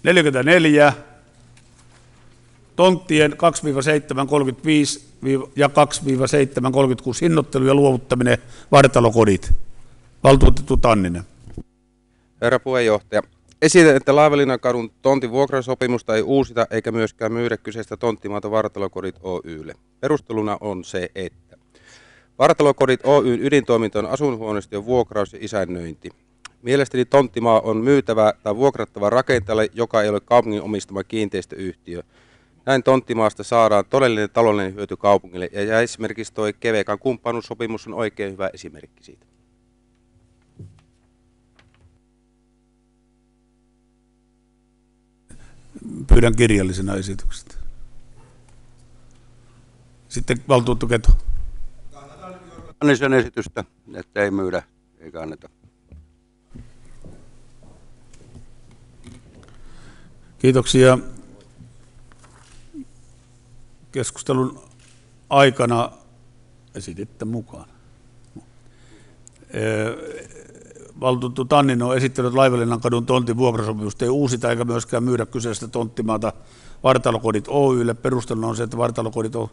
44. Tonttien 2-7-35 ja 2-7-36 hinnoittelu ja luovuttaminen vartalokodit. Valtuutettu Tanninen. Herra puheenjohtaja, esitän, että Laavalinnakadun tontin vuokrasopimusta ei uusita eikä myöskään myydä kyseistä tonttimaata Vartalokodit Oy:lle. Perusteluna on se, että Vartalokodit Oyn ydintoiminta on asuinhuoneistojen vuokraus ja isännöinti. Mielestäni tonttimaa on myytävä tai vuokrattava rakentajalle, joka ei ole kaupungin omistama kiinteistöyhtiö. Näin tonttimaasta saadaan todellinen taloudellinen hyöty kaupungille, ja esimerkiksi tuo Kevekan kumppanuussopimus on oikein hyvä esimerkki siitä. Pyydän kirjallisena esityksestä. Sitten valtuutettu Keto. Kannatan sen esitystä, että ei myydä eikä anneta. Kiitoksia. Keskustelun aikana esititte mukaan. Valtuutettu Tanninen on esittänyt Laivalinnakadun tontin vuokrasopimusta ei uusita eikä myöskään myydä kyseistä tonttimaata Vartalokodit Oy:lle. Perusteluna on se, että Vartalokodit on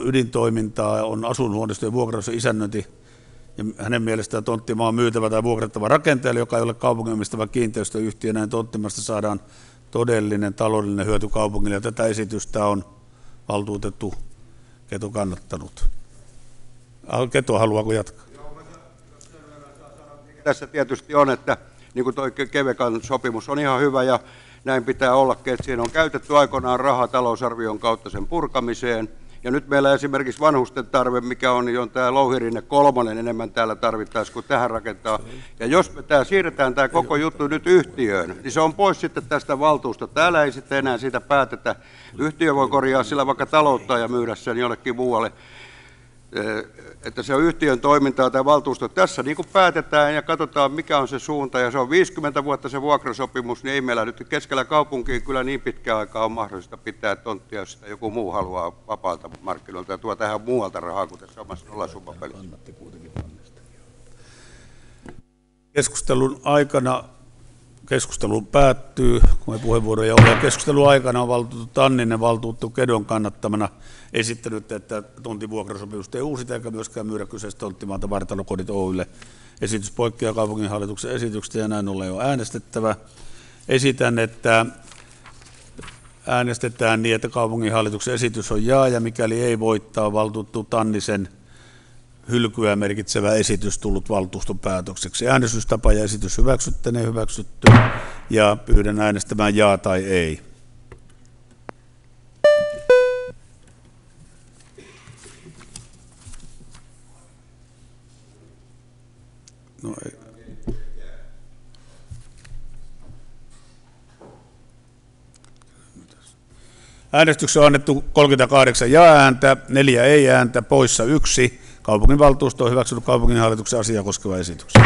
ydintoimintaa, on asuinhuoneistojen vuokraus ja isännöinti. Ja hänen mielestään tonttimaa on myytävä tai vuokrattava rakentajalle, joka ei ole kaupungin omistava kiinteistöyhtiö. Näin tonttimasta saadaan todellinen taloudellinen hyöty kaupungille. Ja tätä esitystä on valtuutettu Keto kannattanut. Keto, haluaako jatkaa? Tässä tietysti on, että niin kuin tuo Kevekan sopimus on ihan hyvä ja näin pitää ollakin, että siinä on käytetty aikoinaan rahaa talousarvion kautta sen purkamiseen. Ja nyt meillä esimerkiksi vanhusten tarve, mikä on tämä Louhirinne 3 enemmän täällä tarvittaisiin kuin tähän rakentaa. Ja jos me siirretään tämä koko juttu nyt yhtiöön, niin se on pois sitten tästä valtuusta. Täällä ei sitten enää siitä päätetä. Yhtiö voi korjaa sillä vaikka taloutta ja myydä sen jollekin muualle. Että se on yhtiön toimintaa tai valtuusto. Tässä niin kuin päätetään ja katsotaan mikä on se suunta ja se on 50 vuotta se vuokrasopimus, niin ei meillä nyt keskellä kaupunkiin kyllä niin pitkä aikaa on mahdollista pitää tonttia, jos sitä joku muu haluaa vapaalta markkinoilta ja tuo tähän muualta rahaa kuin tässä omassa nollasummapelissä. Keskustelun aikana keskustelu päättyy, kun ei puheenvuoroja ole. Keskustelun aikana on valtuutettu Tanninen valtuutettu Kedon kannattamana esittänyt, että tontin vuokrasopimusta ei uusita eikä myöskään myydä kyseistä tonttimaata Vartalokodit Oy:lle. Esitys poikkeaa kaupunginhallituksen esityksestä ja näin ollen on äänestettävä. Esitän, että äänestetään niin, että kaupunginhallituksen esitys on ja mikäli ei voittaa valtuutettu Tannisen hylkyä merkitsevä esitys tullut valtuuston päätökseksi. Äänestystapa ja esitys hyväksyttäneen hyväksytty ja pyydän äänestämään jaa tai ei. No ei. Äänestyksessä on annettu 38 jaa-ääntä, 4 ei-ääntä, poissa 1. Kaupunginvaltuusto on hyväksynyt kaupunginhallituksen asiaa koskevan esityksen.